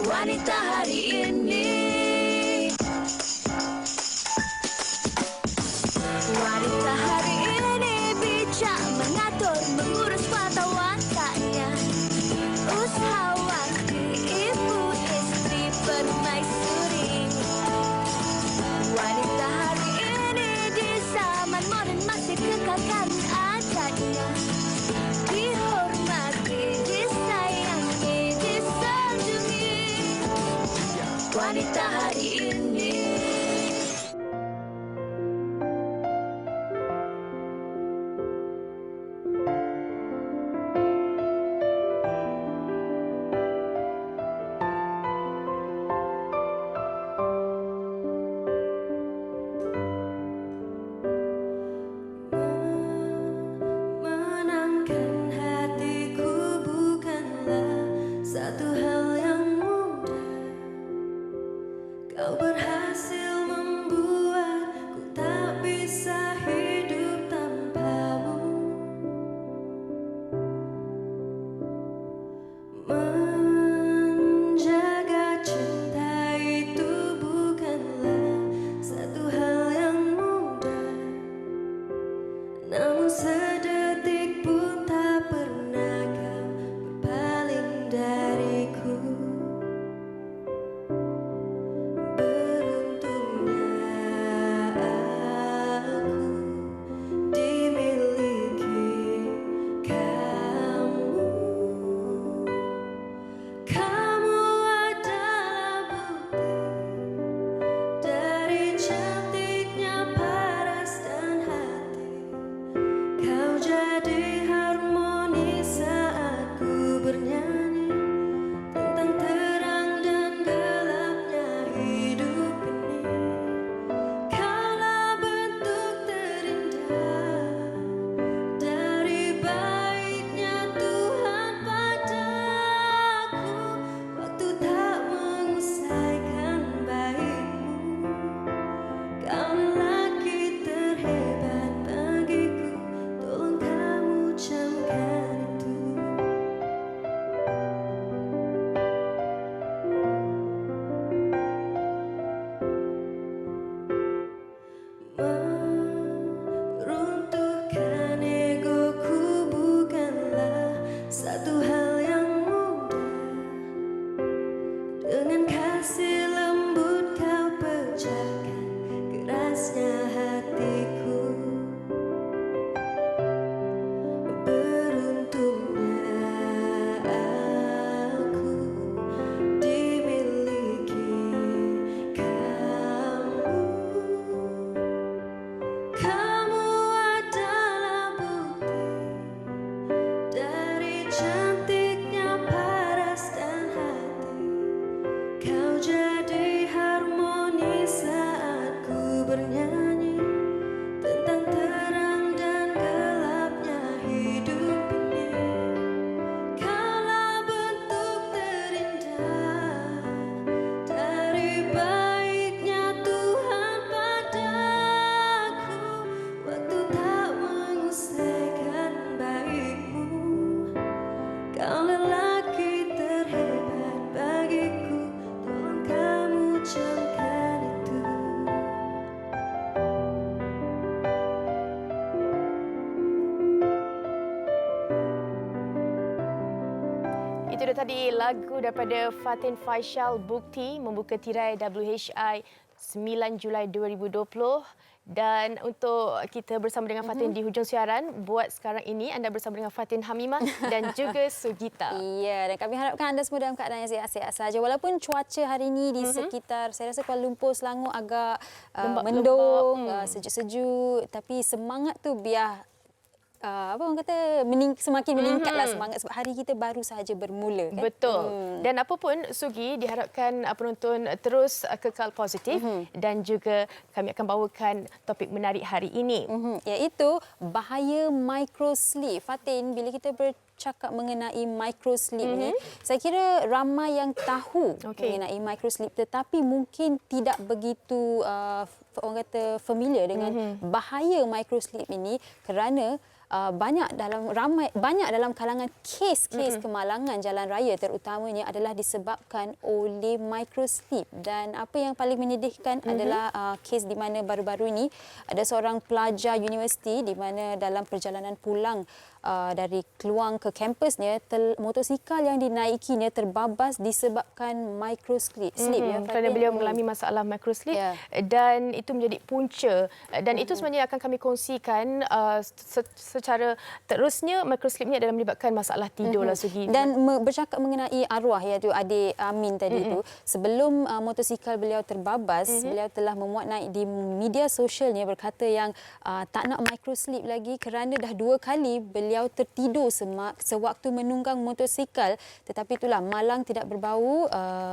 Wanita hari ini. Wanita hari ini bijak mengatur, mengurus mata wantanya. Usahawati, ibu istri permaisuri. Wanita hari ini di zaman modern masih kekalkan adatnya. Dihormati, disayangi, disanjungi. Wanita hari ini. Menangkan hatiku bukanlah satu hal yang mudah. Kau berhasil membuatku tak bisa hidup tanpamu. Menjaga cinta itu bukanlah satu hal yang mudah. Namun sedetik pun tak pernah kau berpaling dariku. Beruntungnya aku dimiliki kamu. Kamu adalah bukti dari cantiknya paras dan hati. Kau jadi harmoni saat ku bernyanyi tentang terang dan gelapnya hidup ini. Kaulah bentuk terindah dari baiknya Tuhan padaku. Waktu tak mengusaikan baikmu. Kau lelaki terhebat bagiku, tolong kamu camkan itu. Meruntuhkan egoku bukanlah satu hal yang mudah. Dengan kasih lembut kau pecahkan kerasnya hatiku. Beruntungnya aku dimiliki kamu. Kamu adalah bukti dari cantiknya paras dan hati. Kau jadi harmoni saat ku bernyanyi tentang terang dan gelapnya hidup ini. Kaulah bentuk terindah dari baiknya Tuhan padaku. Waktu tak mengusaikan baikmu. Kau lelaki terhebat bagiku, tolong kamu camkan itu. Itu dia tadi lagu daripada Fatin Faishal, Bukti, membuka tirai WHI 9 Julai 2020. Dan untuk kita bersama dengan Fatin di hujung siaran, buat sekarang ini anda bersama dengan Fatin Hamimah dan juga Sugita. Ya, dan kami harapkan anda semua dalam keadaan yang sihat-sihat saja. Walaupun cuaca hari ini di sekitar, saya rasa Kuala Lumpur, Selangor agak mendung, sejuk-sejuk. Tapi semangat tu biar apa orang kata semakin meningkatlah semangat sebab hari kita baru sahaja bermula kan. Betul. Dan apa pun Sugi, diharapkan penonton terus kekal positif dan juga kami akan bawakan topik menarik hari ini iaitu bahaya microsleep. Fatin, bila kita bercakap mengenai microsleep ni, saya kira ramai yang tahu mengenai microsleep tetapi mungkin tidak begitu orang kata familiar dengan bahaya microsleep ini kerana banyak dalam kalangan kes-kes kemalangan jalan raya terutamanya adalah disebabkan oleh microsleep. Dan apa yang paling menyedihkan adalah kes di mana baru-baru ini ada seorang pelajar universiti di mana dalam perjalanan pulang dari keluar ke kampusnya, motosikal yang dinaikinya terbabas disebabkan microsleep. Kerana beliau mengalami masalah microsleep dan itu menjadi punca dan itu sebenarnya akan kami kongsikan secara terusnya. Microsleep ni adalah melibatkan masalah tidur lah Sugi. Dan bercakap mengenai arwah, iaitu adik Amin tadi itu, sebelum motosikal beliau terbabas, beliau telah memuat naik di media sosialnya berkata yang tak nak microsleep lagi kerana dah 2 kali beliau tertidur sewaktu menunggang motosikal, tetapi itulah malang tidak berbau,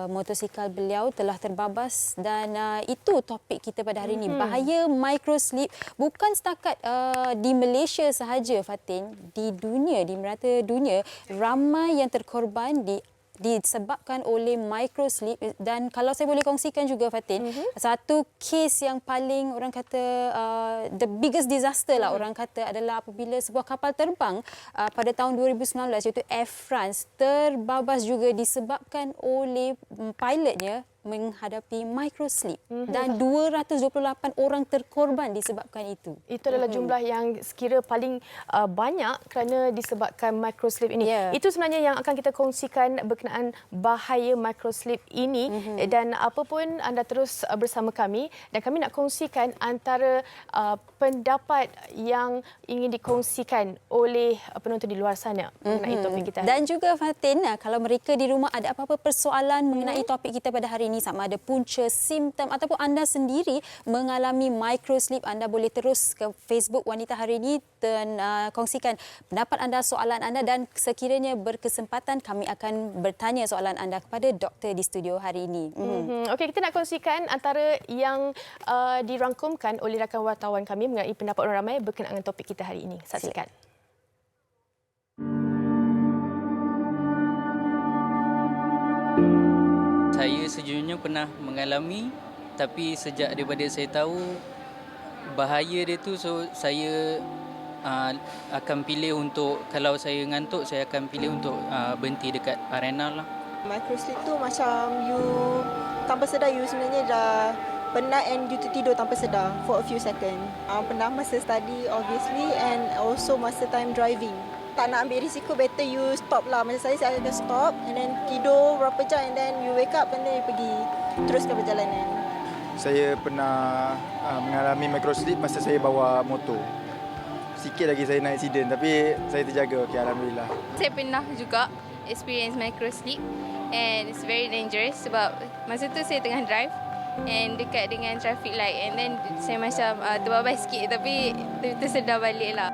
motosikal beliau telah terbabas. Dan itu topik kita pada hari ini, bahaya microsleep bukan setakat di Malaysia sahaja Fatin, di dunia, di merata dunia ramai yang terkorban disebabkan oleh microsleep. Dan kalau saya boleh kongsikan juga Fatin, satu kes yang paling orang kata the biggest disaster lah orang kata adalah apabila sebuah kapal terbang pada tahun 2019 iaitu Air France terbabas juga disebabkan oleh pilotnya menghadapi microsleep dan 228 orang terkorban disebabkan itu. Itu adalah jumlah yang sekira paling banyak kerana disebabkan microsleep ini. Itu sebenarnya yang akan kita kongsikan berkenaan bahaya microsleep ini dan apa pun anda terus bersama kami dan kami nak kongsikan antara pendapat yang ingin dikongsikan oleh penonton di luar sana mengenai topik kita. Dan juga Fatin, kalau mereka di rumah ada apa-apa persoalan mengenai topik kita pada hari ini, sama ada punca, simptom ataupun anda sendiri mengalami microsleep, anda boleh terus ke Facebook Wanita Hari Ini dan kongsikan pendapat anda, soalan anda, dan sekiranya berkesempatan kami akan bertanya soalan anda kepada doktor di studio hari ini. Okey, kita nak kongsikan antara yang dirangkumkan oleh rakan wartawan kami mengenai pendapat orang ramai berkenaan dengan topik kita hari ini. Saksikan. Saya sejujurnya pernah mengalami, tapi sejak daripada saya tahu bahaya dia tu, so saya akan pilih untuk, kalau saya ngantuk, saya akan pilih untuk berhenti dekat arena lah. Microsleep tu macam you tanpa sedar you sebenarnya dah penat and you tertidur tanpa sedar for a few seconds. Pernah masa study obviously and also masa time driving. Tak nak ambil risiko, better you stop lah. Macam saya akan stop and then tidur berapa jam and then you wake up and then you pergi teruskan perjalanan. Saya pernah mengalami microsleep masa saya bawa motor. Sikit lagi saya nak accident tapi saya terjaga. Okay, alhamdulillah. Saya pernah juga experience microsleep and it's very dangerous sebab masa tu saya tengah drive and dekat dengan traffic light and then saya macam terbabas sikit tapi tersedar balik lah.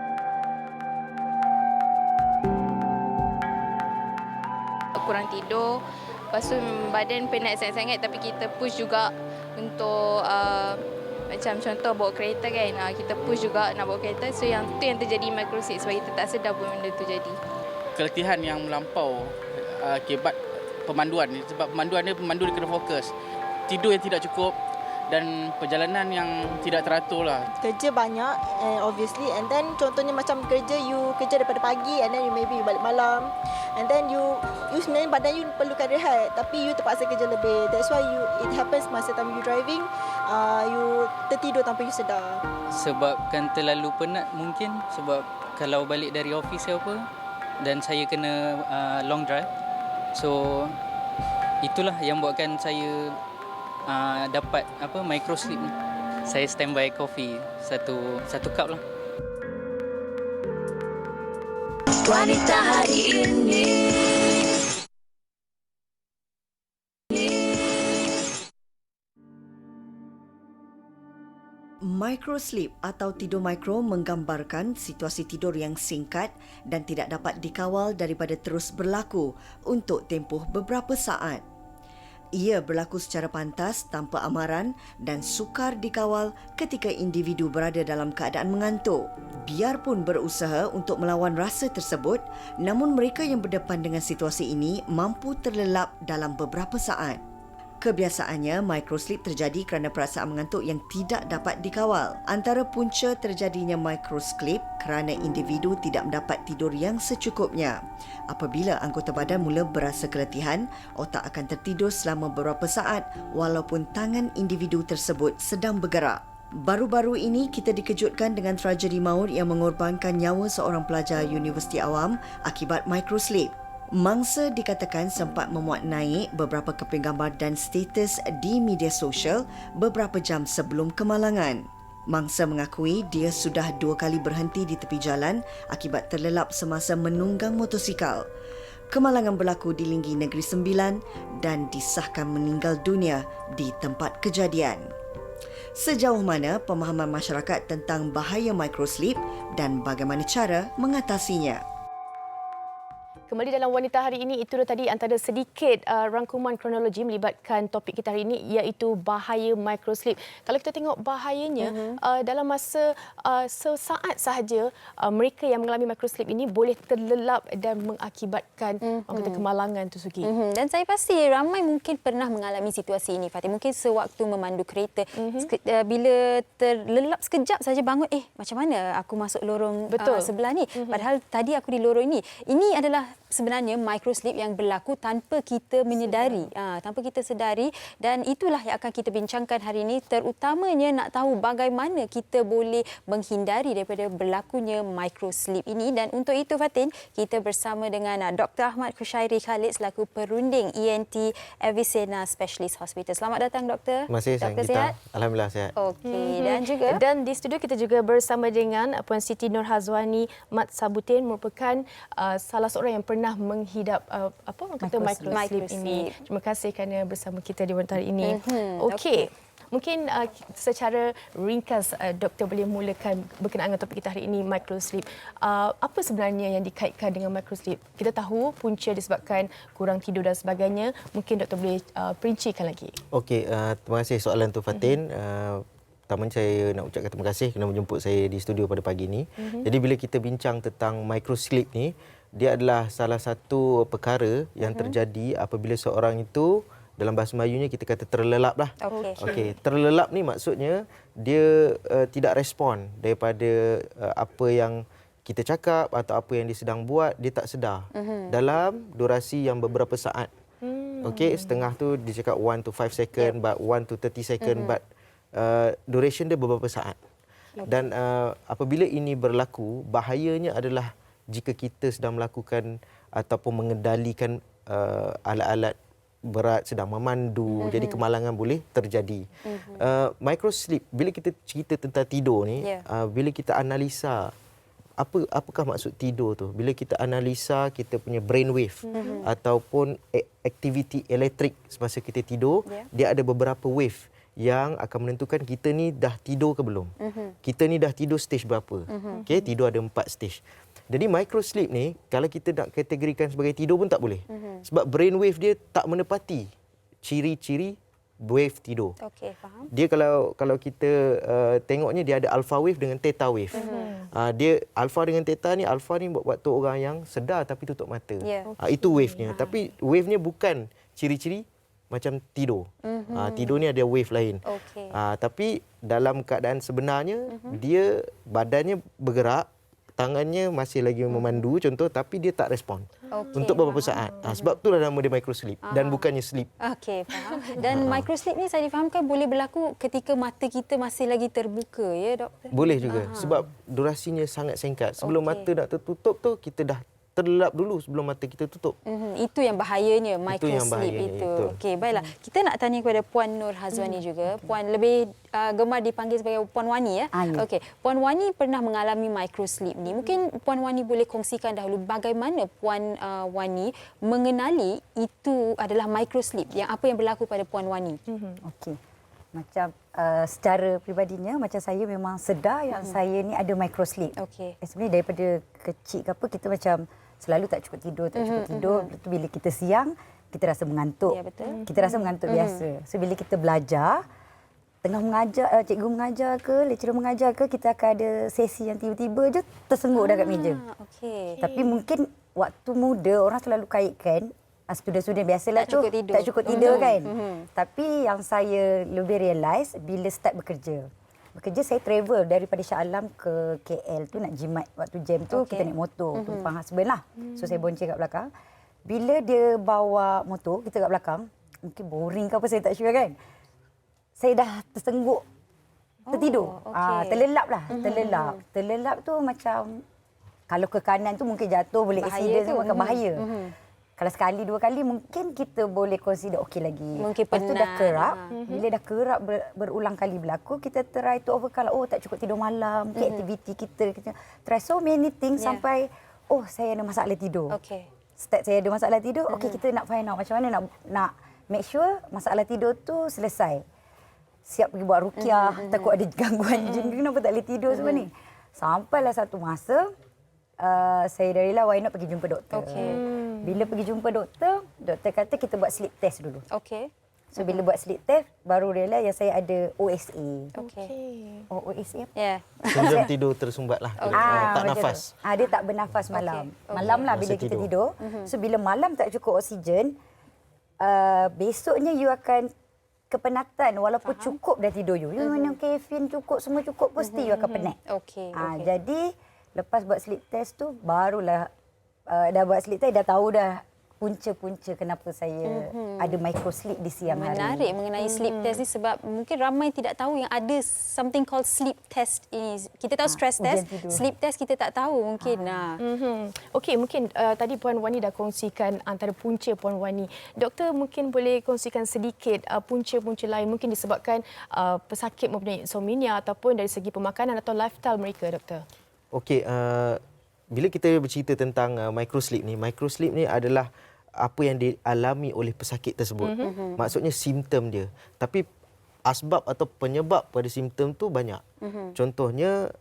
Kurang tidur, lepas tu badan penat sangat-sangat tapi kita push juga untuk macam contoh bawa kereta kan, kita push juga nak bawa kereta, so yang tu yang terjadi microsleep sebab kita tak sedar pun benda tu jadi. Keletihan yang melampau akibat pemanduan, sebab pemanduan dia kena fokus, tidur yang tidak cukup dan perjalanan yang tidak teratur lah. Kerja banyak obviously and then contohnya macam you kerja daripada pagi and then you maybe balik malam and then you sebenarnya badan you perlukan rehat tapi you terpaksa kerja lebih. That's why it happens masa time you driving, you tertidur tanpa you sedar. Sebabkan terlalu penat mungkin, sebab kalau balik dari office ke apa dan saya kena long drive, so itulah yang buatkan saya dapat microsleep ni. Saya standby kopi satu cup lah. Wanita Hari Ini. Microsleep atau tidur mikro menggambarkan situasi tidur yang singkat dan tidak dapat dikawal daripada terus berlaku untuk tempoh beberapa saat. Ia berlaku secara pantas tanpa amaran dan sukar dikawal ketika individu berada dalam keadaan mengantuk. Biarpun berusaha untuk melawan rasa tersebut, namun mereka yang berdepan dengan situasi ini mampu terlelap dalam beberapa saat. Kebiasaannya, microsleep terjadi kerana perasaan mengantuk yang tidak dapat dikawal. Antara punca terjadinya microsleep kerana individu tidak mendapat tidur yang secukupnya. Apabila anggota badan mula berasa keletihan, otak akan tertidur selama beberapa saat walaupun tangan individu tersebut sedang bergerak. Baru-baru ini kita dikejutkan dengan tragedi maut yang mengorbankan nyawa seorang pelajar Universiti Awam akibat microsleep. Mangsa dikatakan sempat memuat naik beberapa keping gambar dan status di media sosial beberapa jam sebelum kemalangan. Mangsa mengakui dia sudah 2 kali berhenti di tepi jalan akibat terlelap semasa menunggang motosikal. Kemalangan berlaku di Linggi Negeri Sembilan dan disahkan meninggal dunia di tempat kejadian. Sejauh mana pemahaman masyarakat tentang bahaya microsleep dan bagaimana cara mengatasinya? Kembali dalam Wanita hari ini, itu tadi antara sedikit rangkuman kronologi melibatkan topik kita hari ini, iaitu bahaya microsleep. Kalau kita tengok bahayanya, dalam masa sesaat sahaja, mereka yang mengalami microsleep ini boleh terlelap dan mengakibatkan kemalangan tu, Suki. Dan saya pasti ramai mungkin pernah mengalami situasi ini, Fatih. Mungkin sewaktu memandu kereta, bila terlelap sekejap saja bangun, macam mana aku masuk lorong sebelah ni? Padahal tadi aku di lorong ini. Ini adalah sebenarnya microsleep yang berlaku tanpa kita menyedari, tanpa kita sedari, dan itulah yang akan kita bincangkan hari ini, terutamanya nak tahu bagaimana kita boleh menghindari daripada berlakunya microsleep ini. Dan untuk itu, Fatin, kita bersama dengan Dr. Ahmad Khushairi Khalid selaku perunding ENT Avicenna Specialist Hospital. Selamat datang, Doktor. Terima kasih, Doktor, kita. sihat? Alhamdulillah sihat. Okey, dan di studio kita juga bersama dengan Puan Siti Nur Hazwani Mat Sabutin, merupakan salah seorang yang pernah menghidap microsleep ini. Terima kasih kerana bersama kita di Wanita hari ini. Okey. Mungkin secara ringkas doktor boleh mulakan berkenaan dengan topik kita hari ini, microsleep. Apa sebenarnya yang dikaitkan dengan microsleep? Kita tahu punca disebabkan kurang tidur dan sebagainya. Mungkin doktor boleh perincikan lagi. Okey, terima kasih soalan tu, Fatin. Pertama saya nak ucapkan terima kasih kerana menjemput saya di studio pada pagi ini. Jadi bila kita bincang tentang microsleep ni, dia adalah salah satu perkara yang terjadi apabila seorang itu, dalam bahasa Melayunya kita kata terlelap lah. Okey, terlelap ni maksudnya dia tidak respon daripada apa yang kita cakap atau apa yang dia sedang buat, dia tak sedar dalam durasi yang beberapa saat. Okey, setengah tu dia cakap 1 to 5 second, but 1 to 30 second, but duration dia beberapa saat. Dan apabila ini berlaku, bahayanya adalah jika kita sedang melakukan ataupun mengendalikan alat-alat berat, sedang memandu, jadi kemalangan boleh terjadi. Microsleep, bila kita cerita tentang tidur ni, bila kita analisa apakah maksud tidur tu, bila kita analisa kita punya brainwave ataupun aktiviti elektrik semasa kita tidur, dia ada beberapa wave yang akan menentukan kita ni dah tidur ke belum. Kita ni dah tidur stage berapa. Okey, tidur ada 4 stage. Jadi microsleep ni kalau kita nak kategorikan sebagai tidur pun tak boleh. Sebab brainwave dia tak menepati ciri-ciri wave tidur. Okey, faham. Dia kalau kita tengoknya dia ada alpha wave dengan theta wave. Dia alpha dengan theta ni, alpha ni buat waktu orang yang sedar tapi tutup mata. Itu wave-nya. Tapi wave-nya bukan ciri-ciri macam tidur. Tidur ni ada wave lain. Tapi dalam keadaan sebenarnya dia badannya bergerak, tangannya masih lagi memandu contoh, tapi dia tak respon untuk beberapa saat. Sebab itulah nama dia microsleep dan bukannya sleep. Okey, faham. Dan microsleep ni saya difahamkan boleh berlaku ketika mata kita masih lagi terbuka, ya, Doktor? Boleh juga sebab durasinya sangat singkat. Sebelum mata nak tertutup tu kita dah terlelap dulu sebelum mata kita tutup. Itu yang bahayanya microsleep itu. Okey, baiklah. Kita nak tanya kepada Puan Nur Hazwani juga. Puan lebih gemar dipanggil sebagai Puan Wani, ya? Okey, Puan Wani pernah mengalami microsleep ni. Mungkin Puan Wani boleh kongsikan dahulu bagaimana Puan Wani mengenali itu adalah microsleep, yang apa yang berlaku pada Puan Wani. Okey. Macam secara peribadinya, macam saya memang sedar yang saya ni ada microsleep. Sebenarnya daripada kecil ke apa, kita macam selalu tak cukup tidur. Lepas tu bila kita siang, kita rasa mengantuk. Kita rasa mengantuk biasa. So bila kita belajar, tengah mengajar, cikgu mengajar ke, lecturer mengajar ke, kita akan ada sesi yang tiba-tiba je tersengguk dekat meja. Tapi mungkin waktu muda orang selalu kaitkan student-student biasalah tu tak cukup tidur kan. Tapi yang saya lebih realise bila start bekerja saya travel daripada Shah Alam ke KL tu nak jimat waktu jam tu kita naik motor tumpang husband lah. So saya bonceng kat belakang. Bila dia bawa motor kita kat belakang, mungkin boring ke apa saya tak sure kan. Saya dah tersengguk tertidur. Terlelap lah, terlelap tu macam kalau ke kanan tu mungkin jatuh boleh accident tu akan bahaya. Kalau sekali dua kali mungkin kita boleh consider okey lagi. Mungkin Lepas tu penat. dah kerap. Bila dah kerap berulang kali berlaku, kita try to overcome. Oh, tak cukup tidur malam. Mungkin aktiviti kita try so many things sampai saya ada masalah tidur. Start saya ada masalah tidur, okey kita nak find out macam mana nak make sure masalah tidur tu selesai. Siap pergi buat ruqyah, takut ada gangguan jin, kenapa tak boleh tidur semua ni. Sampailah satu masa saya dah rela why not pergi jumpa doktor. Bila pergi jumpa doktor, doktor kata kita buat sleep test dulu. So bila buat sleep test, baru rela yang saya ada OSA. OSA apa? Sindrom tidur tersumbat lah. Tak nafas. Dia tak bernafas malam. Malam lah bila kita tidur. So bila malam tak cukup oksigen, besoknya you akan kepenatan walaupun cukup dah tidur you. You minum kafein cukup, semua cukup pun still you akan penat. Jadi lepas buat sleep test tu barulah dah buat sleep test dah tahu dah punca-punca kenapa saya ada micro sleep di siang hari. Menarik mengenai sleep test ni sebab mungkin ramai tidak tahu yang ada something called sleep test ini. Kita tahu stress test, sleep test kita tak tahu mungkin. Okey, mungkin tadi Puan Wani dah kongsikan antara punca Puan Wani. Doktor mungkin boleh kongsikan sedikit punca-punca lain mungkin disebabkan pesakit mempunyai insomnia ataupun dari segi pemakanan atau lifestyle mereka, doktor. Okey, bila kita bercerita tentang microsleep ni adalah apa yang dialami oleh pesakit tersebut. Maksudnya simptom dia. Tapi asbab atau penyebab pada simptom tu banyak. Contohnya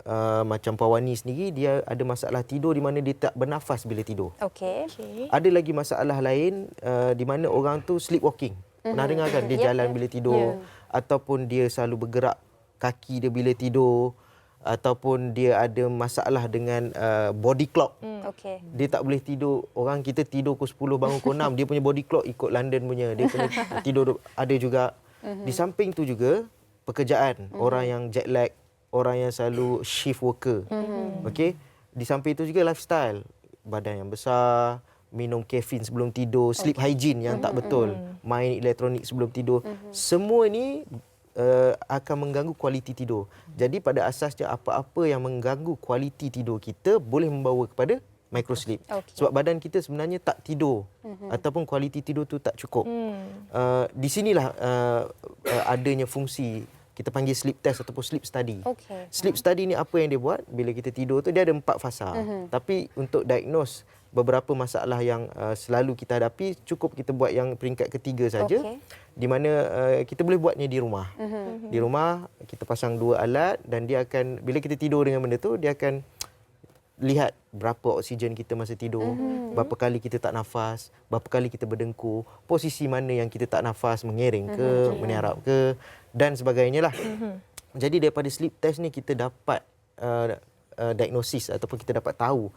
macam Puan Wani sendiri dia ada masalah tidur di mana dia tak bernafas bila tidur. Ada lagi masalah lain di mana orang tu sleepwalking. Pernah dengar kan dia jalan bila tidur ataupun dia selalu bergerak kaki dia bila tidur. Ataupun dia ada masalah dengan body clock. Dia tak boleh tidur. Orang kita tidur pukul 10 bangun pukul 6. Dia punya body clock ikut London punya. Dia kena tidur ada juga. Di samping tu juga pekerjaan. Orang yang jet lag, orang yang selalu shift worker. Okey. Di samping itu juga lifestyle. Badan yang besar, minum kafein sebelum tidur, sleep hygiene yang tak betul, main elektronik sebelum tidur. Semua ni akan mengganggu kualiti tidur. Jadi pada asasnya apa-apa yang mengganggu kualiti tidur kita boleh membawa kepada microsleep. Sebab badan kita sebenarnya tak tidur ataupun kualiti tidur tu tak cukup. Di sinilah adanya fungsi kita panggil sleep test ataupun sleep study. Sleep study ni apa yang dia buat? Bila kita tidur tu dia ada 4 fasa. Tapi untuk diagnose beberapa masalah yang selalu kita hadapi cukup kita buat yang peringkat ketiga saja. Di mana kita boleh buatnya di rumah. Di rumah kita pasang 2 alat dan dia akan bila kita tidur dengan benda tu dia akan lihat berapa oksigen kita masa tidur, berapa kali kita tak nafas, berapa kali kita berdengkur, posisi mana yang kita tak nafas, mengereng ke, menyarap ke dan sebagainya lah. Jadi daripada sleep test ni kita dapat diagnosis ataupun kita dapat tahu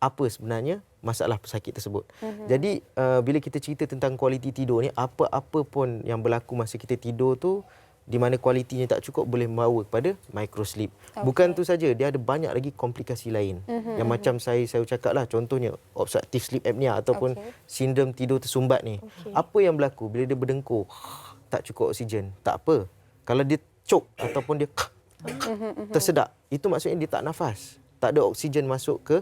apa sebenarnya masalah pesakit tersebut. Jadi bila kita cerita tentang kualiti tidur ni, apa-apa pun yang berlaku masa kita tidur tu di mana kualitinya tak cukup boleh membawa kepada microsleep. Bukan tu saja, dia ada banyak lagi komplikasi lain. Yang macam saya cakap lah, contohnya obstructive sleep apnea ataupun sindrom tidur tersumbat ni. Apa yang berlaku bila dia berdengkur, tak cukup oksigen? Tak apa. Kalau dia choke ataupun dia tersedak, itu maksudnya dia tak nafas. Tak ada oksigen masuk ke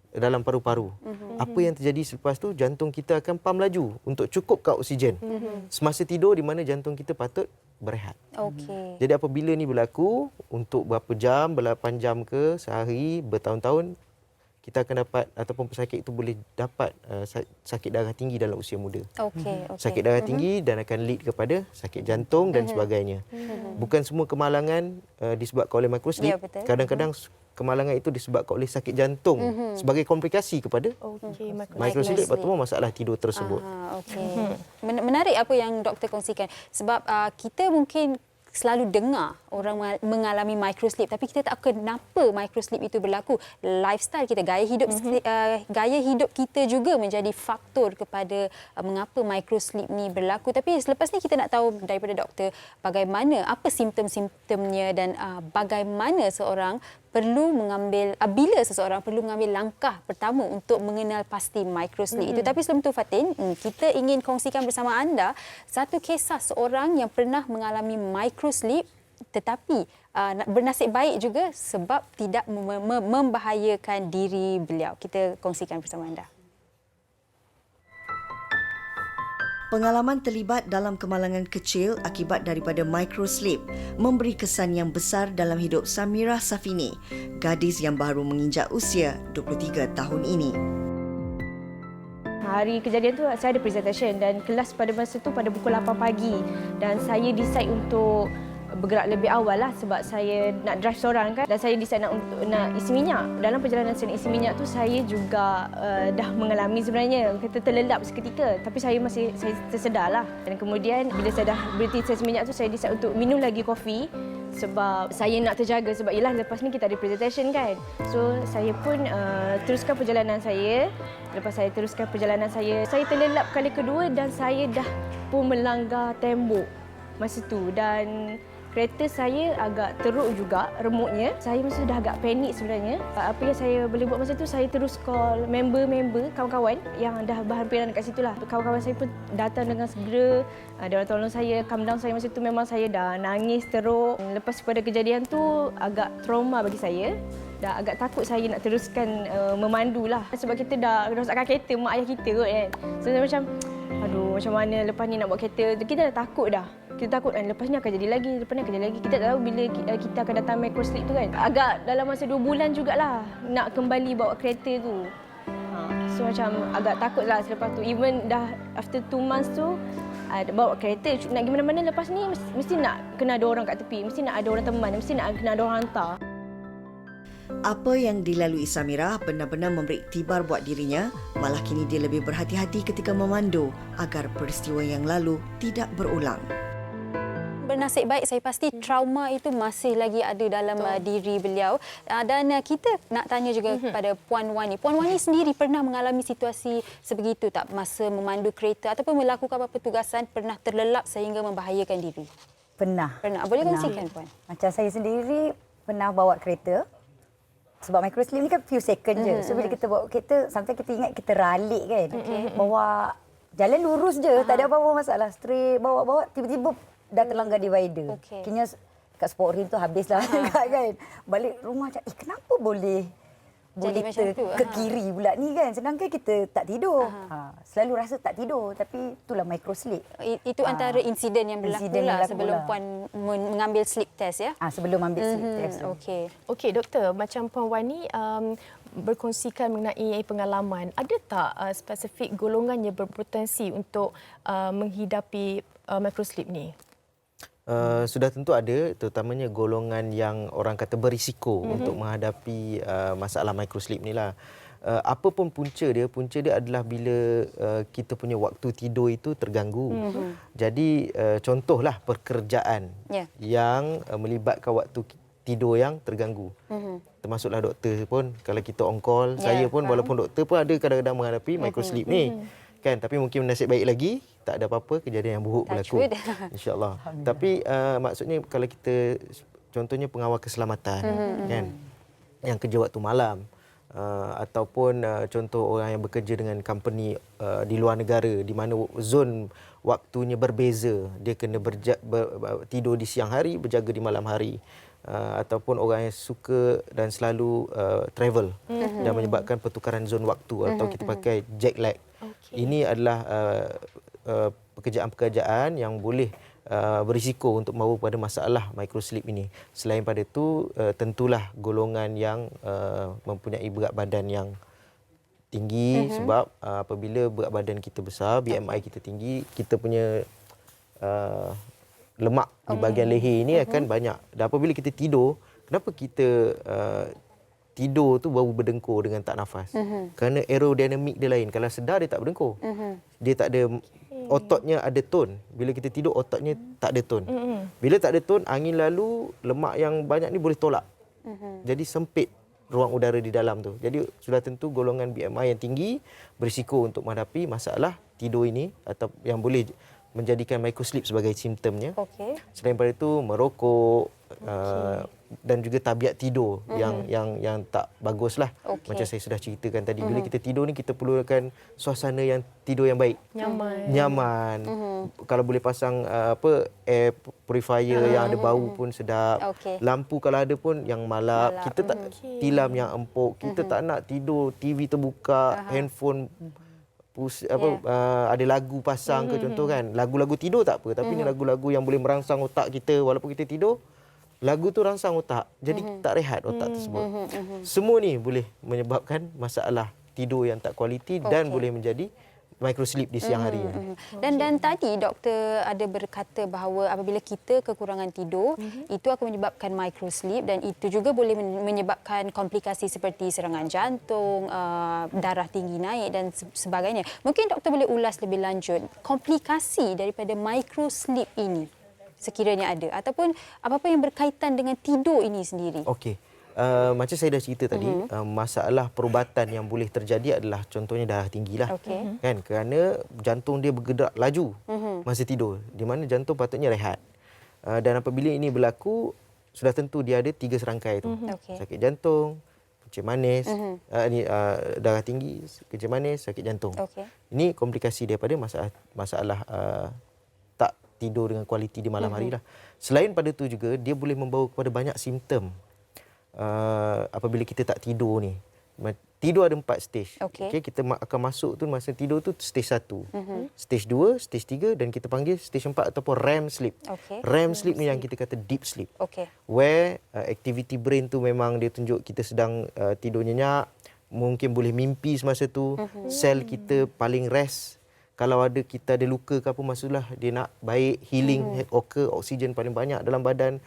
dalam paru-paru. Apa yang terjadi selepas tu, jantung kita akan pam laju untuk cukupkan oksigen. Semasa tidur di mana jantung kita patut berehat. Jadi apabila ni berlaku untuk berapa jam, berlapan jam ke sehari, bertahun-tahun, kita akan dapat ataupun pesakit itu boleh dapat sakit darah tinggi dalam usia muda. Sakit darah tinggi dan akan lead kepada sakit jantung dan sebagainya. Bukan semua kemalangan disebabkan oleh microsleep. Kadang-kadang kemalangan itu disebabkan oleh sakit jantung sebagai komplikasi kepada microsleep atau masalah tidur tersebut. Menarik apa yang doktor kongsikan sebab kita mungkin selalu dengar orang mengalami microslip, tapi kita tak tahu kenapa microslip itu berlaku. Lifestyle kita, gaya hidup kita juga menjadi faktor kepada mengapa microslip ni berlaku. Tapi selepas ni kita nak tahu daripada doktor bagaimana, apa simptom-simptomnya dan bagaimana bila seseorang perlu mengambil langkah pertama untuk mengenal pasti microslip itu. Tapi sebelum tu Fatin, kita ingin kongsikan bersama anda satu kisah seorang yang pernah mengalami microslip tetapi bernasib baik juga sebab tidak membahayakan diri beliau. Kita kongsikan bersama anda. Pengalaman terlibat dalam kemalangan kecil akibat daripada microslip memberi kesan yang besar dalam hidup Samirah Safini, gadis yang baru menginjak usia 23 tahun ini. Hari kejadian tu saya ada presentation dan kelas pada masa tu pada pukul 8 pagi dan saya decide untuk bergerak lebih awal lah sebab saya nak drive seorang kan, dan saya decide nak isi minyak. Dalam perjalanan saya nak isi minyak tu saya juga dah mengalami sebenarnya kita terlelap seketika, tapi saya tersedar lah. Dan kemudian bila saya dah berhenti isi minyak tu, saya decide untuk minum lagi kopi sebab saya nak terjaga, sebab yelah lepas ni kita ada presentation kan. So saya pun teruskan perjalanan saya. Lepas saya teruskan perjalanan saya terlelap kali kedua dan saya dah pun melanggar tembok masa tu, dan kereta saya agak teruk juga remutnya. Saya masa dah agak panik sebenarnya. Apa yang saya boleh buat masa tu, saya terus call member-member, kawan-kawan yang dah berhampiran dekat situ lah. Kawan-kawan saya pun datang dengan segera. Dia orang tolong saya, calm down saya masa tu. Memang saya dah nangis teruk. Lepas pada kejadian tu agak trauma bagi saya. Dah agak takut saya nak teruskan memandu lah. Sebab kita dah rosakkan kereta mak ayah kita kot kan. So saya macam, aduh macam mana lepas ni nak buat kereta. Kita dah takut dah. Kita takut lepas ni akan jadi lagi, lepas ni akan jadi lagi. Kita tak tahu bila kita akan datang microslip tu kan. Agak dalam masa 2 bulan jugalah nak kembali bawa kereta tu. So macam agak takut lah selepas tu. Even dah after 2 months tu, bawa kereta nak pergi mana-mana lepas ni mesti nak kena ada orang kat tepi. Mesti nak ada orang teman, mesti nak kena ada orang hantar. Apa yang dilalui Samirah benar-benar memberi iktibar buat dirinya, malah kini dia lebih berhati-hati ketika memandu agar peristiwa yang lalu tidak berulang. Bernasib baik, saya pasti trauma itu masih lagi ada dalam diri beliau. Dan kita nak tanya juga kepada Puan Wani. Puan Wani sendiri pernah mengalami situasi sebegitu tak masa memandu kereta ataupun melakukan apa-apa tugasan pernah terlelap sehingga membahayakan diri? Pernah. Boleh kongsikan Puan? Macam saya sendiri pernah bawa kereta. Sebab microslip ni kan few second je. So bila kita bawa kereta, sometimes kita ingat kita ralik kan. Bawa jalan lurus je, tak ada apa-apa masalah. Straight bawa-bawa, tiba-tiba dah terlanggar divider. Kira kat sport rim tu habislah kan. Balik rumah macam, kenapa boleh ke kiri pula ni kan. Sedangkan kita tak tidur. Selalu rasa tak tidur tapi itulah microslip. Itu antara insiden yang berlaku lah sebelum Puan mengambil sleep test ya? Sebelum ambil sleep test. Okey doktor, macam Puan Wani berkongsikan mengenai pengalaman, ada tak spesifik golongan yang berpotensi untuk menghidapi microslip ni? Sudah tentu ada, terutamanya golongan yang orang kata berisiko untuk menghadapi masalah microslip ni lah. Apa pun punca dia adalah bila kita punya waktu tidur itu terganggu. Jadi contohlah pekerjaan yang melibatkan waktu tidur yang terganggu. Termasuklah doktor pun, kalau kita on call, saya pun walaupun doktor pun ada kadang-kadang menghadapi microslip ni. Kan, tapi mungkin nasib baik lagi tak ada apa-apa kejadian yang buruk berlaku, insya-Allah. Tapi maksudnya kalau kita contohnya pengawal keselamatan kan yang kerja waktu malam ataupun contoh orang yang bekerja dengan company di luar negara di mana zon waktunya berbeza, dia kena tidur di siang hari, berjaga di malam hari. Ataupun orang yang suka dan selalu travel dan menyebabkan pertukaran zon waktu atau kita pakai jet lag. Ini adalah pekerjaan-pekerjaan yang boleh berisiko untuk membawa pada masalah microslip ini. Selain pada itu, tentulah golongan yang mempunyai berat badan yang tinggi sebab apabila berat badan kita besar, BMI kita tinggi, kita punya lemak di bahagian leher ini akan banyak. Dan apabila kita tidur, kenapa kita tidur tu baru berdengkur dengan tak nafas? Kerana aerodinamik dia lain. Kalau sedar dia tak berdengkur. Dia tak ada ototnya ada tone. Bila kita tidur, ototnya tak ada tone. Bila tak ada tone, angin lalu, lemak yang banyak ni boleh tolak. Jadi sempit ruang udara di dalam tu. Jadi sudah tentu golongan BMI yang tinggi berisiko untuk menghadapi masalah tidur ini atau yang boleh menjadikan microsleep sebagai simptomnya. Selain daripada itu, merokok dan juga tabiat tidur yang tak baguslah. Macam saya sudah ceritakan tadi, bila kita tidur ni kita perlukan suasana yang tidur yang baik. Nyaman. Kalau boleh pasang air purifier yang ada bau pun sedap. Lampu kalau ada pun yang malap. Kita tak tilam yang empuk. Kita tak nak tidur TV terbuka, handphone ada lagu pasang ke contoh kan. Lagu-lagu tidur tak apa, tapi ni lagu-lagu yang boleh merangsang otak kita walaupun kita tidur. Lagu tu rangsang otak. Jadi tak rehat otak tersebut. Semua ni boleh menyebabkan masalah tidur yang tak kualiti dan boleh menjadi microsleep di siang hari. Dan tadi doktor ada berkata bahawa apabila kita kekurangan tidur, itu akan menyebabkan microsleep dan itu juga boleh menyebabkan komplikasi seperti serangan jantung, darah tinggi naik dan sebagainya. Mungkin doktor boleh ulas lebih lanjut komplikasi daripada microsleep ini sekiranya ada ataupun apa-apa yang berkaitan dengan tidur ini sendiri. Okey. Macam saya dah cerita tadi, masalah perubatan yang boleh terjadi adalah contohnya darah tinggilah. Kan, kerana jantung dia bergerak laju masa tidur, di mana jantung patutnya rehat. Dan apabila ini berlaku, sudah tentu dia ada 3 serangkai tu. Sakit jantung, kencing manis, darah tinggi, kencing manis, sakit jantung. Ini komplikasi daripada masalah tak tidur dengan kualiti di malam hari lah. Selain pada itu juga, dia boleh membawa kepada banyak simptom. Apabila kita tak tidur ni. Tidur ada 4 stage. Kita akan masuk tu masa tidur tu stage 1. Stage 2, stage 3 dan kita panggil stage 4 ataupun REM sleep. REM sleep ni yang kita kata deep sleep. Where activity brain tu memang dia tunjuk kita sedang tidur nyenyak, mungkin boleh mimpi semasa tu, sel kita paling rest. Kalau kita ada luka ke apa, maksudlah dia nak baik, healing, occur, oksigen paling banyak dalam badan.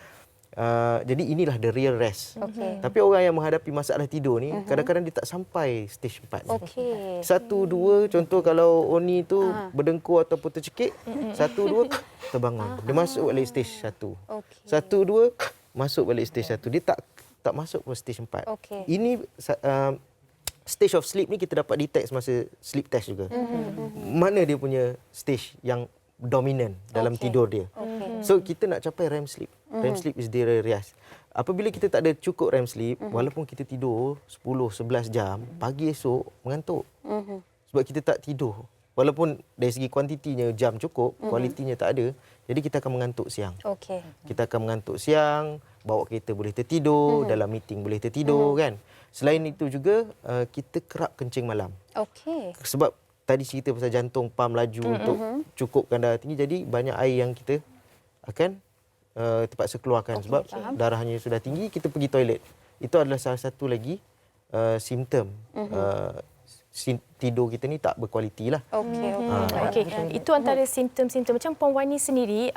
Jadi inilah the real rest. Tapi orang yang menghadapi masalah tidur ni, kadang-kadang dia tak sampai stage 4. 1, 2, contoh kalau Oni tu berdengkur ataupun tercekik, 1, 2 terbangun. Dia masuk balik stage 1. 1, 2 masuk balik stage 1. Dia tak masuk ke stage 4. Ini stage of sleep ni kita dapat detect semasa sleep test juga. Mana dia punya stage yang dominan dalam tidur dia. So kita nak capai REM sleep. REM sleep is the rest. Apabila kita tak ada cukup REM sleep, walaupun kita tidur 10-11 jam, pagi esok mengantuk. Sebab kita tak tidur. Walaupun dari segi kuantitinya jam cukup, kualitinya tak ada, jadi kita akan mengantuk siang. Kita akan mengantuk siang, bawa kereta boleh tertidur, dalam meeting boleh tertidur kan. Selain itu juga kita kerap kencing malam. Sebab tadi cerita pasal jantung pam laju untuk cukupkan darah tinggi, jadi banyak air yang kita akan terpaksa keluarkan sebab darahnya sudah tinggi, kita pergi toilet. Itu adalah salah satu lagi simptom tidur kita ni tak berkualiti lah. Itu antara simptom-simptom. Macam Puan Wani sendiri,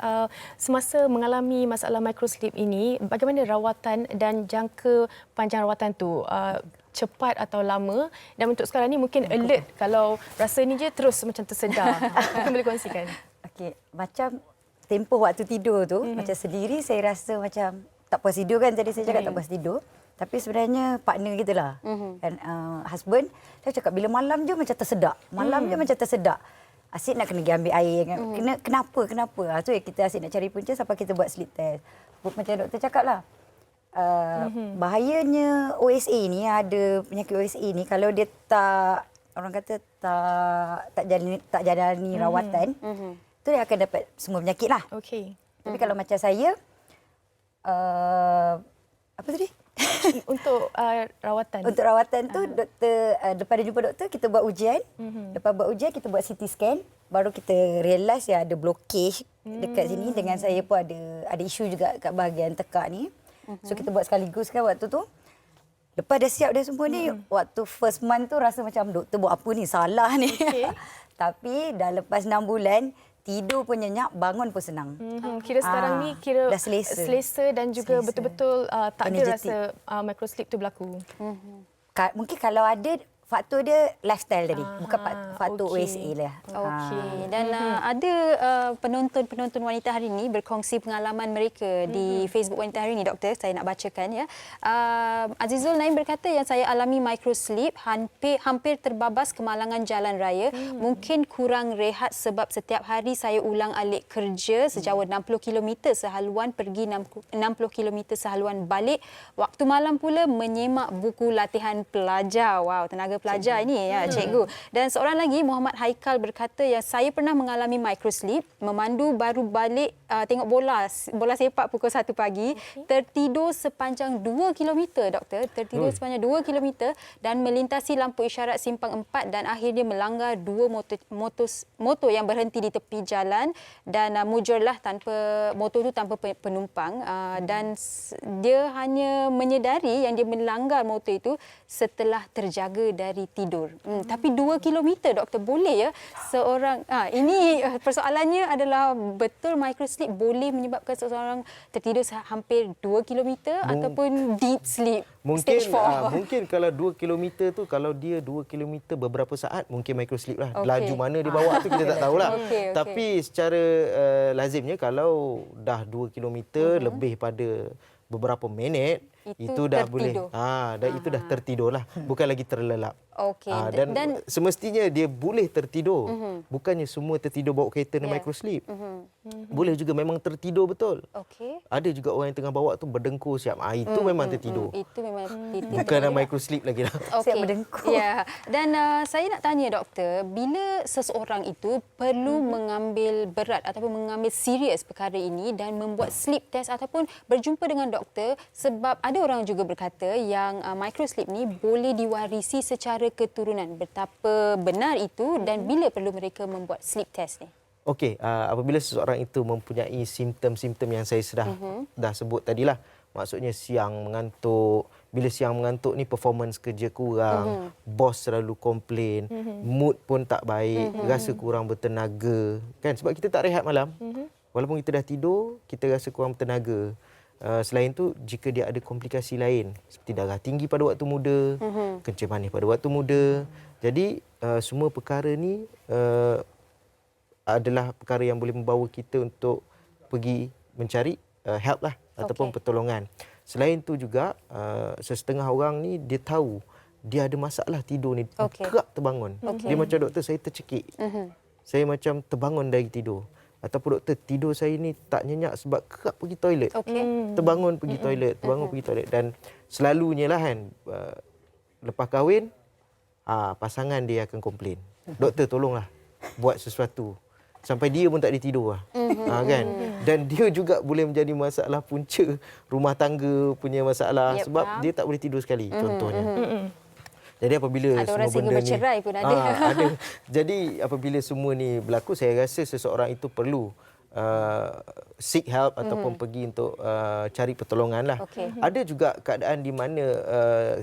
semasa mengalami masalah microsleep ini, bagaimana rawatan dan jangka panjang rawatan tu? Cepat atau lama? Dan untuk sekarang ni mungkin alert kalau rasa ni je terus macam tersedar. Mungkin boleh kongsikan. Macam tempoh waktu tidur tu, macam sendiri saya rasa macam tak puas tidur kan. Tadi saya cakap tak puas tidur. Tapi sebenarnya partner kita lah. Dan husband, saya cakap bila malam je macam tersedak. Malam je macam tersedak. Asyik nak kena pergi ambil air. Kenapa? So kita asyik nak cari punca sampai kita buat sleep test. Macam doktor cakap lah. Bahayanya OSA ni, ada penyakit OSA ni, kalau dia tak, orang kata tak jalani rawatan, tu dia akan dapat semua penyakit lah. Tapi kalau macam saya, apa tadi? Untuk rawatan. Untuk rawatan tu, doktor, lepas dia jumpa doktor, kita buat ujian. Lepas buat ujian, kita buat CT scan. Baru kita realise ada blockage dekat sini. Dengan saya pun ada isu juga kat bahagian tekak ni. So kita buat sekaligus kan waktu tu. Lepas dah siap dah semua ni, waktu first month tu rasa macam doktor buat apa ni, salah ni. Tapi dah lepas 6 bulan, tidur pun nyenyak, bangun pun senang. Kira sekarang ni kira dah selesa dan juga betul-betul tak ada rasa microsleep tu berlaku. Mungkin kalau ada faktor dia lifestyle tadi, bukan faktor okey. OSA lah. Okey. Dan ada penonton-penonton wanita hari ini berkongsi pengalaman mereka di Facebook Wanita Hari ini, Doktor. Saya nak bacakan ya. Azizul Naim berkata, yang saya alami microsleep, hampir terbabas kemalangan jalan raya. Mungkin kurang rehat sebab setiap hari saya ulang alik kerja sejauh 60 km sehaluan pergi, 60 km sehaluan balik. Waktu malam pula menyemak buku latihan pelajar. Wow, tenaga pelajar ini ya, cikgu. Dan seorang lagi, Muhammad Haikal berkata, yang saya pernah mengalami microsleep, memandu baru balik tengok bola sepak pukul 1 pagi, tertidur sepanjang 2 km, Doktor. Tertidur sepanjang 2 km dan melintasi lampu isyarat simpang 4 dan akhirnya melanggar 2 motor yang berhenti di tepi jalan dan mujurlah motor itu tanpa penumpang, dan dia hanya menyedari yang dia melanggar motor itu setelah terjaga dari tidur. Tapi 2 km, Doktor, boleh ya seorang ini persoalannya adalah betul microsleep boleh menyebabkan seseorang tertidur hampir 2 km ataupun deep sleep stage 4. Mungkin kalau 2 km tu, kalau dia 2 km beberapa saat, mungkin microsleep lah. Laju mana dia bawa tu kita tak tahulah. Tapi secara lazimnya kalau dah 2 km lebih pada beberapa minit, itu dah tertidur. boleh. Itu dah tertidur lah. Bukan lagi terlelap. Okey. Dan semestinya dia boleh tertidur. Bukannya semua tertidur bawa kereta dan microsleep. Boleh juga memang tertidur betul. Okey. Ada juga orang yang tengah bawa tu berdengkur siap. Itu memang tertidur. Itu memang Bukan microsleep lagi lah. Siap berdengkur. Ya. Dan saya nak tanya, Doktor, bila seseorang itu perlu mengambil berat ataupun mengambil serius perkara ini dan membuat sleep test ataupun berjumpa dengan doktor, sebab ada orang juga berkata yang microsleep ni boleh diwarisi secara keturunan. Betapa benar itu dan bila perlu mereka membuat sleep test ni? Okey, apabila seseorang itu mempunyai simptom-simptom yang saya dah sebut tadilah, maksudnya siang mengantuk. Bila siang mengantuk ni performance kerja kurang, bos selalu komplain, mood pun tak baik, rasa kurang bertenaga, kan, sebab kita tak rehat malam. Walaupun kita dah tidur, kita rasa kurang bertenaga. Selain itu, jika dia ada komplikasi lain seperti darah tinggi pada waktu muda, kencing manis pada waktu muda. Jadi semua perkara ni adalah perkara yang boleh membawa kita untuk pergi mencari help lah ataupun pertolongan. Selain itu juga sesetengah orang ni dia tahu dia ada masalah tidur ni, kerap terbangun. Dia macam, doktor, saya tercekik. Saya macam terbangun dari tidur. Ataupun, doktor, tidur saya ni tak nyenyak sebab kerap pergi toilet. Terbangun pergi toilet, terbangun pergi toilet. Dan selalunya lah kan, lepas kahwin, pasangan dia akan komplain. Doktor, tolonglah buat sesuatu. Sampai dia pun tak ada tidur lah. Kan? Dan dia juga boleh menjadi masalah punca rumah tangga punya masalah. Sebab dia tak boleh tidur sekali, contohnya. Jadi apabila ada semua benda ni bercerai pun ada. Ada. Jadi apabila semua ni berlaku, saya rasa seseorang itu perlu seek help ataupun pergi untuk cari pertolongan lah. Ada juga keadaan di mana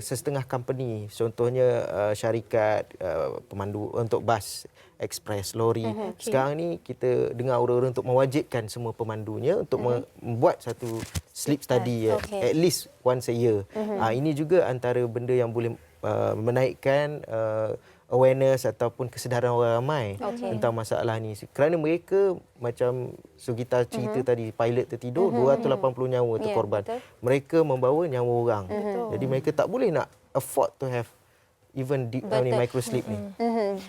sesetengah company, contohnya syarikat pemandu untuk bas, ekspres, lori. Sekarang ni kita dengar orang-orang untuk mewajibkan semua pemandunya untuk membuat satu sleep study at least once a year. Ini juga antara benda yang boleh menaikkan awareness ataupun kesedaran orang ramai tentang masalah ni. Kerana mereka, macam Sugita cerita tadi, pilot tertidur, 280 nyawa terkorban. Mereka membawa nyawa orang. Jadi mereka tak boleh nak afford to have even microsleep ni.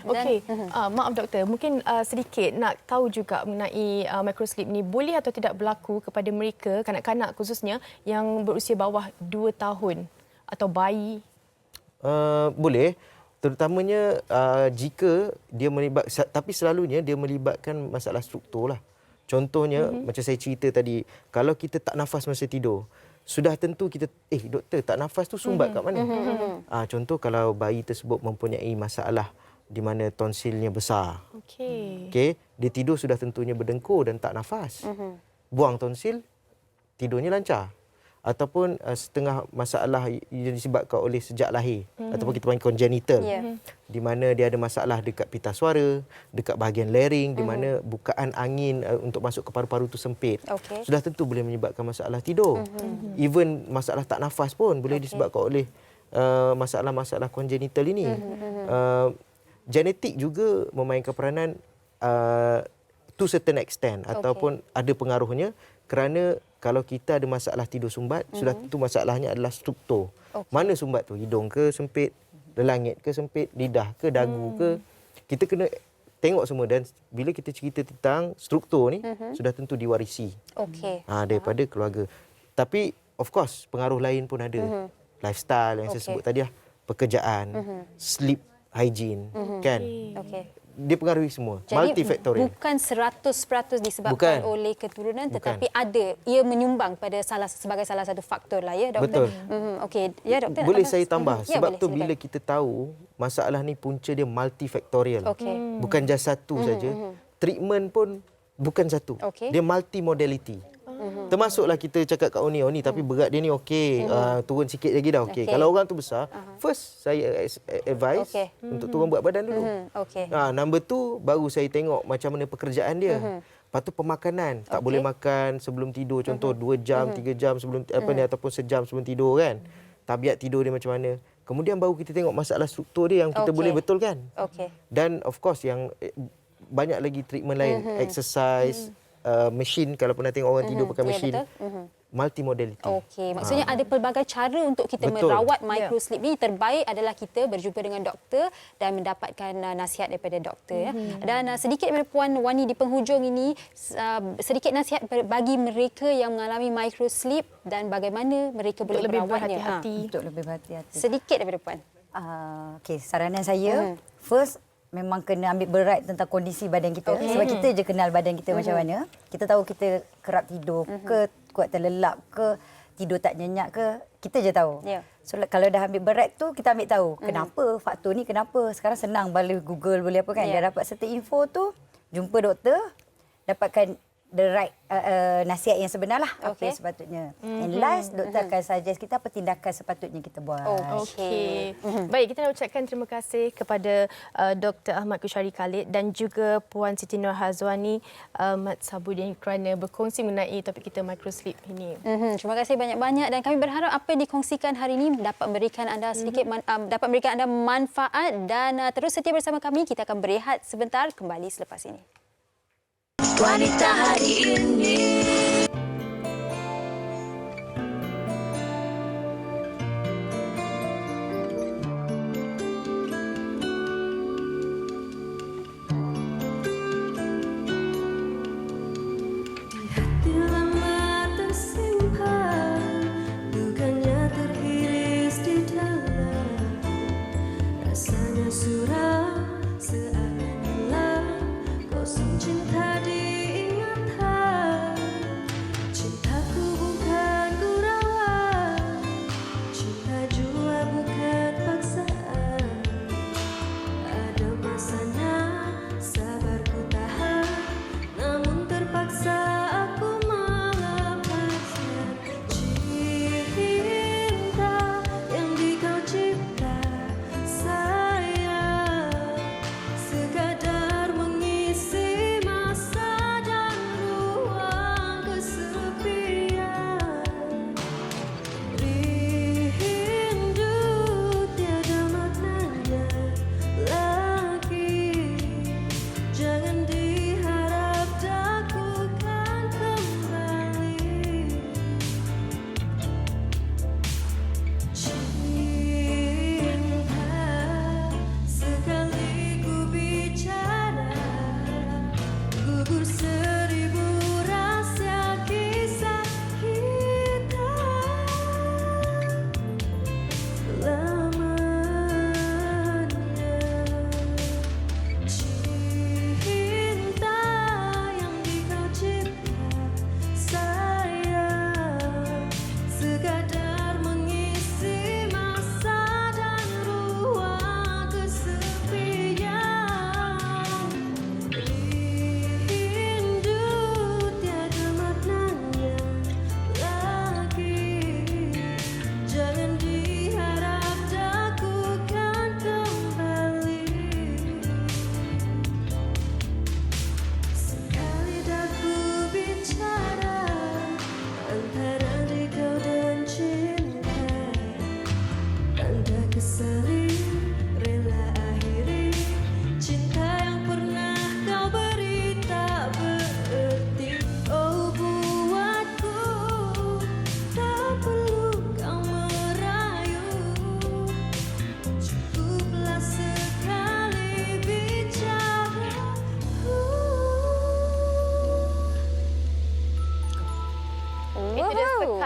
Okey, maaf doktor, mungkin sedikit nak tahu juga mengenai microsleep ni boleh atau tidak berlaku kepada mereka, kanak-kanak khususnya yang berusia bawah 2 tahun atau bayi? Boleh, terutamanya jika dia tapi selalunya dia melibatkan masalah struktur lah. Contohnya macam saya cerita tadi, kalau kita tak nafas masa tidur, sudah tentu kita, doktor, tak nafas tu sumbat kat mana? Contoh kalau bayi tersebut mempunyai masalah di mana tonsilnya besar. Okey, dia tidur sudah tentunya berdengkur dan tak nafas. Buang tonsil, tidurnya lancar. Ataupun setengah masalah yang disebabkan oleh sejak lahir ataupun kita panggil congenital, di mana dia ada masalah dekat pita suara, dekat bahagian larynx, di mana bukaan angin untuk masuk ke paru-paru tu sempit. Sudah tentu boleh menyebabkan masalah tidur. Even masalah tak nafas pun boleh disebabkan oleh masalah-masalah congenital ini. Genetik juga memainkan peranan to certain extent ataupun ada pengaruhnya, kerana kalau kita ada masalah tidur sumbat, sudah tentu masalahnya adalah struktur. Mana sumbat tu? Hidung ke sempit, langit ke sempit, lidah ke, dagu ke. Kita kena tengok semua, dan bila kita cerita tentang struktur ni sudah tentu diwarisi daripada keluarga. Tapi of course pengaruh lain pun ada. Lifestyle yang saya sebut tadi lah, pekerjaan, sleep hygiene, kan? Dia pengaruhi semua. Jadi multifaktorial. bukan 100% disebabkan oleh keturunan, tetapi ada, ia menyumbang pada sebagai salah satu faktor lah, ya doktor? Betul. Okey, ya doktor. Boleh saya tambah? Sebab boleh, tu silakan. bila kita tahu masalah ni punca dia multifaktorial. Bukan just satu saja. Treatment pun bukan satu. Dia multimodality. Termasuklah kita cakap kat Oni tapi berat dia ni okey, turun sikit lagi dah okey. Kalau orang tu besar, first saya advise untuk turun berat badan dulu. Number 2 baru saya tengok macam mana pekerjaan dia. Lepas tu pemakanan, tak boleh makan sebelum tidur, contoh 2 jam, 3 jam sebelum ataupun sejam sebelum tidur kan. Tabiat tidur dia macam mana. Kemudian baru kita tengok masalah struktur dia yang kita boleh betulkan. Dan of course yang banyak lagi treatment lain, exercise, mesin, kalau pernah tengok orang tidur pakai mesin. Multimodality. Okey, maksudnya ada pelbagai cara untuk kita merawat microsleep ni. Terbaik adalah kita berjumpa dengan doktor dan mendapatkan nasihat daripada doktor. Dan sedikit daripada Puan Wani di penghujung ini, sedikit nasihat bagi mereka yang mengalami microsleep dan bagaimana mereka boleh merawatnya. Untuk lebih berhati-hati. Sedikit daripada Puan. Okey, saranan saya, first memang kena ambil berat tentang kondisi badan kita. Sebab kita je kenal badan kita macam mana. Kita tahu kita kerap tidur ke, kuat terlelap ke, tidur tak nyenyak ke, kita je tahu. So kalau dah ambil berat tu, kita ambil tahu kenapa, faktor ni kenapa. Sekarang senang, boleh Google, boleh apa kan. Dah dapat certain info tu, jumpa doktor, dapatkan the right nasihat yang sebenar lah, apa yang sepatutnya. And last, doktor akan suggest kita apa tindakan sepatutnya kita buat. Baik, kita nak ucapkan terima kasih kepada Dr. Ahmad Khusyari Khalid dan juga Puan Siti Nur Hazwani Mat Sabudin kerana berkongsi mengenai topik kita microsleep ini. Terima kasih banyak-banyak, dan kami berharap apa yang dikongsikan hari ini dapat memberikan anda sedikit dapat memberikan anda manfaat, dan terus setia bersama kami. Kita akan berehat sebentar, kembali selepas ini. Wanita hari ini. Cinta diingatan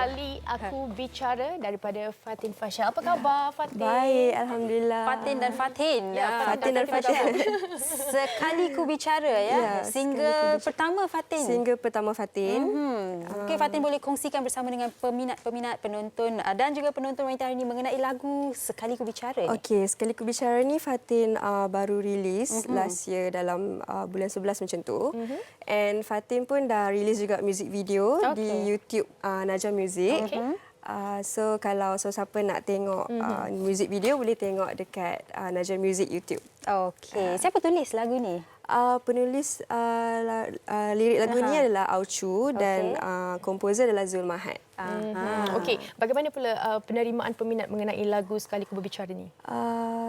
Sekali Aku Bicara daripada Fatin Faishal. Apa khabar Fatin? Baik, alhamdulillah. Fatin dan Fatin. Fatin dan Fatin. Sekali Ku Bicara ya. Single pertama Fatin. Single pertama Fatin. Mungkin Fatin boleh kongsikan bersama dengan peminat-peminat, penonton dan juga penonton wanita hari ini mengenai lagu Sekali Ku Bicara. Okey, Sekali Ku Bicara ni Fatin baru release last year dalam bulan 11 macam tu. And Fatin pun dah release juga music video di YouTube Najam Music. So kalau siapa nak tengok music video boleh tengok dekat Najam Music YouTube. Okey. Siapa tulis lagu ni? Penulis lirik lagu ni adalah Auchu dan komposer adalah Zul Mahad. Okey, bagaimana pula penerimaan peminat mengenai lagu Sekali Ku Berbicara ni?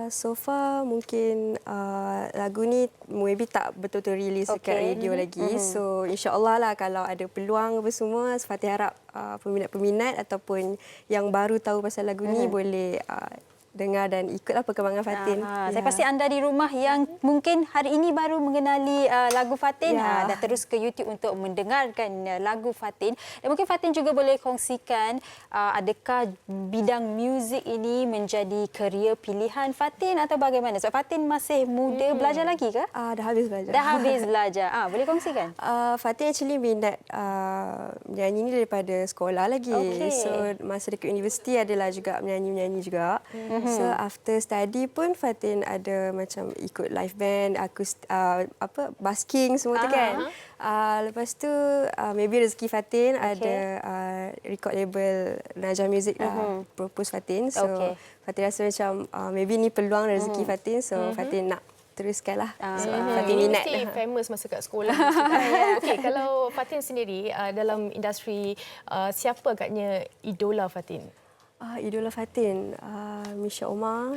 So far mungkin lagu ni maybe tak betul-betul release dekat radio lagi. So insya-Allah lah kalau ada peluang apa semua, Fatin harap peminat-peminat ataupun yang baru tahu pasal lagu ni boleh dengar dan ikutlah perkembangan Fatin. Saya pasti anda di rumah yang mungkin hari ini baru mengenali lagu Fatin dah terus ke YouTube untuk mendengarkan lagu Fatin. Dan mungkin Fatin juga boleh kongsikan adakah bidang muzik ini menjadi kerjaya pilihan Fatin atau bagaimana? Sebab Fatin masih muda, belajar lagi ke? Dah habis belajar. Dah habis belajar. Boleh kongsikan? Fatin actually minat menyanyi ni daripada sekolah lagi. So masa dekat universiti adalah juga menyanyi-menyanyi juga. So after study pun Fatin ada macam ikut live band, basking semua tu kan. Lepas tu maybe rezeki Fatin ada record label Najam Music lah propose Fatin. So Fatin rasa macam maybe ni peluang rezeki Fatin. So Fatin nak teruskanlah. Fatin minat. Mesti famous masa kat sekolah. Okey, kalau Fatin sendiri dalam industri siapa agaknya idola Fatin? Idola Fatin, Misha Omar,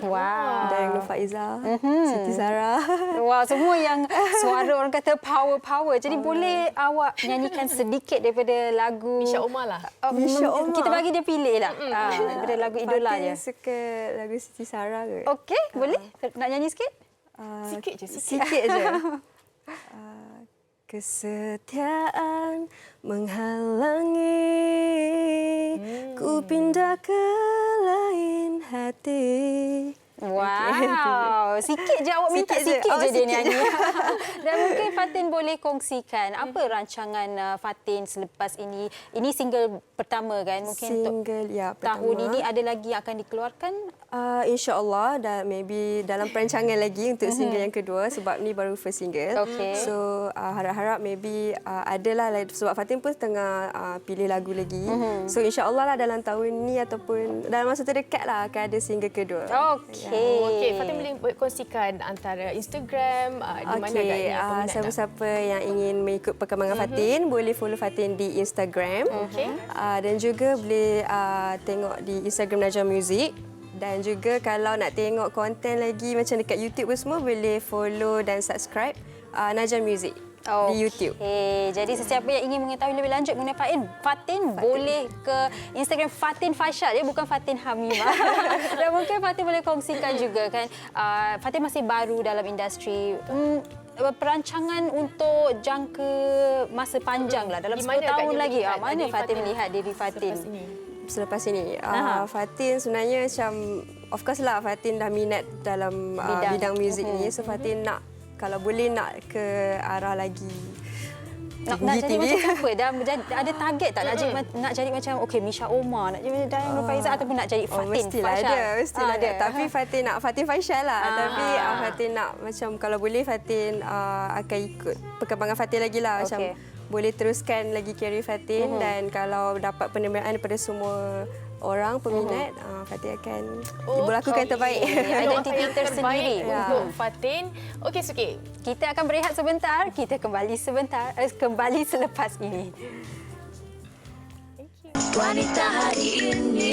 dan Nur Faiza, Siti Sarah. Wah, semua yang suara orang kata power. Jadi boleh awak nyanyikan sedikit daripada lagu Misha Omar lah. Misha Omar. Kita bagi dia pilih lah. Daripada lagu idola Fatin je. suka lagu Siti Sarah ke? Okey, boleh? Nak nyanyi sikit? Sikit je. Sikit je. Kesetiaan menghalangi ku pindah ke lain hati. Wow, sikit je awak minta sikit je dia nyanyi. Dan mungkin Fatin boleh kongsikan apa rancangan Fatin selepas ini. Ini single pertama kan? Mungkin single untuk tahun ini ada lagi yang akan dikeluarkan? InsyaAllah dan maybe dalam perancangan lagi untuk single yang kedua sebab ni baru first single. So harap-harap maybe adalah sebab Fatin pun tengah pilih lagu lagi. So insyaAllah lah dalam tahun ni ataupun dalam masa terdekat lah akan ada single kedua. Okey, Fatin boleh kongsikan antara Instagram di mana agaknya peminat siapa-siapa yang ingin mengikut perkembangan Fatin boleh follow Fatin di Instagram. Dan juga boleh tengok di Instagram Najam Music. Dan juga kalau nak tengok konten lagi macam dekat YouTube pun semua boleh follow dan subscribe Najam Music di YouTube. Jadi sesiapa yang ingin mengetahui lebih lanjut mengenai Fatin boleh ke Instagram Fatin Faishal, bukan Fatin Hamimah. Dan mungkin Fatin boleh kongsikan juga kan, Fatin masih baru dalam industri. Perancangan untuk jangka masa panjang lah dalam 10 tahun lagi. Mana Fatin melihat diri Fatin selepas ini? Fatin sebenarnya macam of course lah Fatin dah minat dalam bidang muzik ni. So Fatin nak kalau boleh nak ke arah lagi nak jadi macam apa? Ada target tak nak jadi macam Misha Omar, nak jadi Nur Faiza ataupun nak jadi Fatin Faishal? Mestilah ada. Tapi Fatin nak Fatin Faishal lah. Tapi Fatin nak macam kalau boleh Fatin akan ikut perkembangan Fatin lagi lah. Macam boleh teruskan lagi career Fatin dan kalau dapat penerimaan daripada semua orang peminat, Fatin akan lakukan terbaik. Identiti tersendiri untuk Fatin. Okey, Suki. Kita akan berehat sebentar. Kita kembali kembali selepas ini. Wanita hari ini.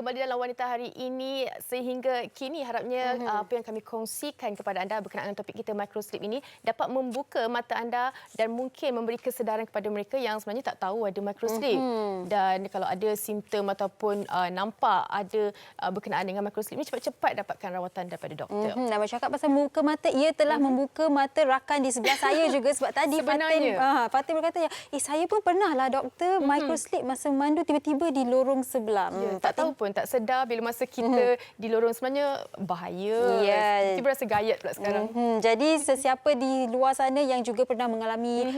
kembali dalam Wanita Hari ini. Sehingga kini harapnya apa yang kami kongsikan kepada anda berkenaan dengan topik kita microsleep ini dapat membuka mata anda dan mungkin memberi kesedaran kepada mereka yang sebenarnya tak tahu ada microsleep. Dan kalau ada simptom ataupun nampak ada berkenaan dengan microsleep ini, cepat-cepat dapatkan rawatan daripada doktor. Dan bercakap pasal buka mata, ia telah membuka mata rakan di sebelah saya juga sebab tadi Fatin berkata, saya pun pernah lah doktor microsleep masa memandu tiba-tiba di lorong sebelah. Tak tahu pun, tak sedar bila masa kita di lorong sebenarnya bahaya. Tiba rasa gayat pula sekarang. Jadi sesiapa di luar sana yang juga pernah mengalami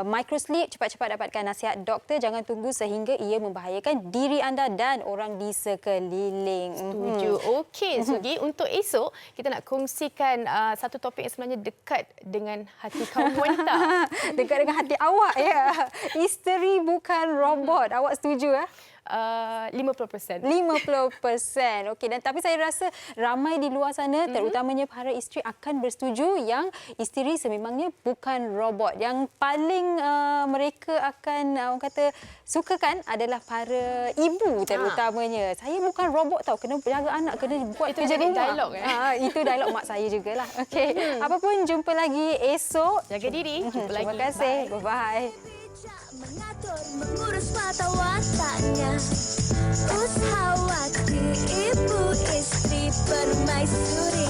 microsleep, cepat-cepat dapatkan nasihat doktor. Jangan tunggu sehingga ia membahayakan diri anda dan orang di sekeliling. Setuju. Okey, Sugi, untuk esok kita nak kongsikan satu topik yang sebenarnya dekat dengan hati kaum wanita. Dekat dengan hati awak, ya. Isteri bukan robot. Awak setuju? 50%. 50%. Okey, dan tapi saya rasa ramai di luar sana, terutamanya para isteri, akan bersetuju yang isteri sememangnya bukan robot. Yang paling mereka akan orang kata sukakan adalah para ibu terutamanya. Saya bukan robot tau, kena jaga anak, kena buat itu kerja rumah. Dialog, itu dialog mak saya jugalah. Okey. Apapun, jumpa lagi esok. Jaga diri. Jumpa lagi. Terima kasih. Bye-bye. Mengatur, mengurus mata wataknya. Ushawati, ibu istri permaisuri.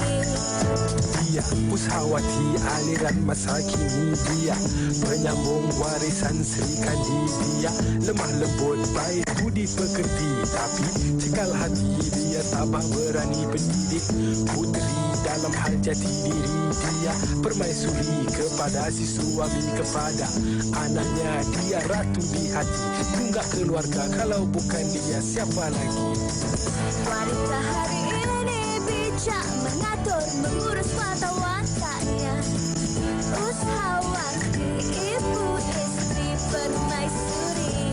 Dia Ushawati, aliran masa kini dia penyambung warisan Sri Kandi. Dia lemah lembut, baik budi pekerti, tapi cekal hati dia tabah berani pendidik. Puteri dalam hal jati diri dia permaisuri kepada si suami, kepada anaknya. Dia ratu di hati, tunggak keluarga, kalau bukan dia siapa lagi? Wanita hari ini bijak, mengatur, mengurus mata wataknya. Ushawati, ibu istri permaisuri.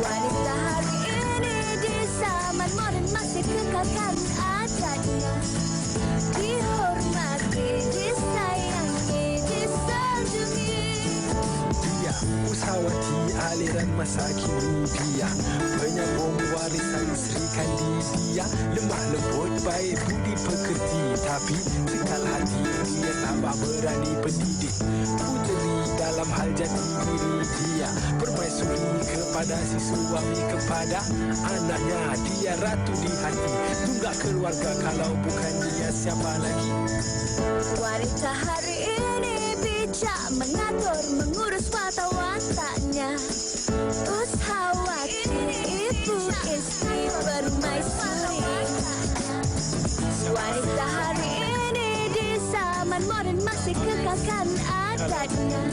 Wanita hari ini di zaman moden masih kekalkan adatnya. Dihormati, disayangi, disanjungi. Dia Ushawati, aliran masa kini dia penyambung warisan Sri Kandi. Dia lemah lembut, baik budi pekerti, tapi cekal hati dia tabah berani pendidik. Puteri dalam hal jati diri dia permaisuri kepada si suami, kepada anaknya. Dia ratu di hati, tunggak keluarga, kalau bukan dia siapa lagi? Wanita hari ini bijak, mengatur, mengurus mata wataknya. Ushawati, ibu istri permaisuri. Wanita hari ini di zaman moden masih kekalkan adatnya.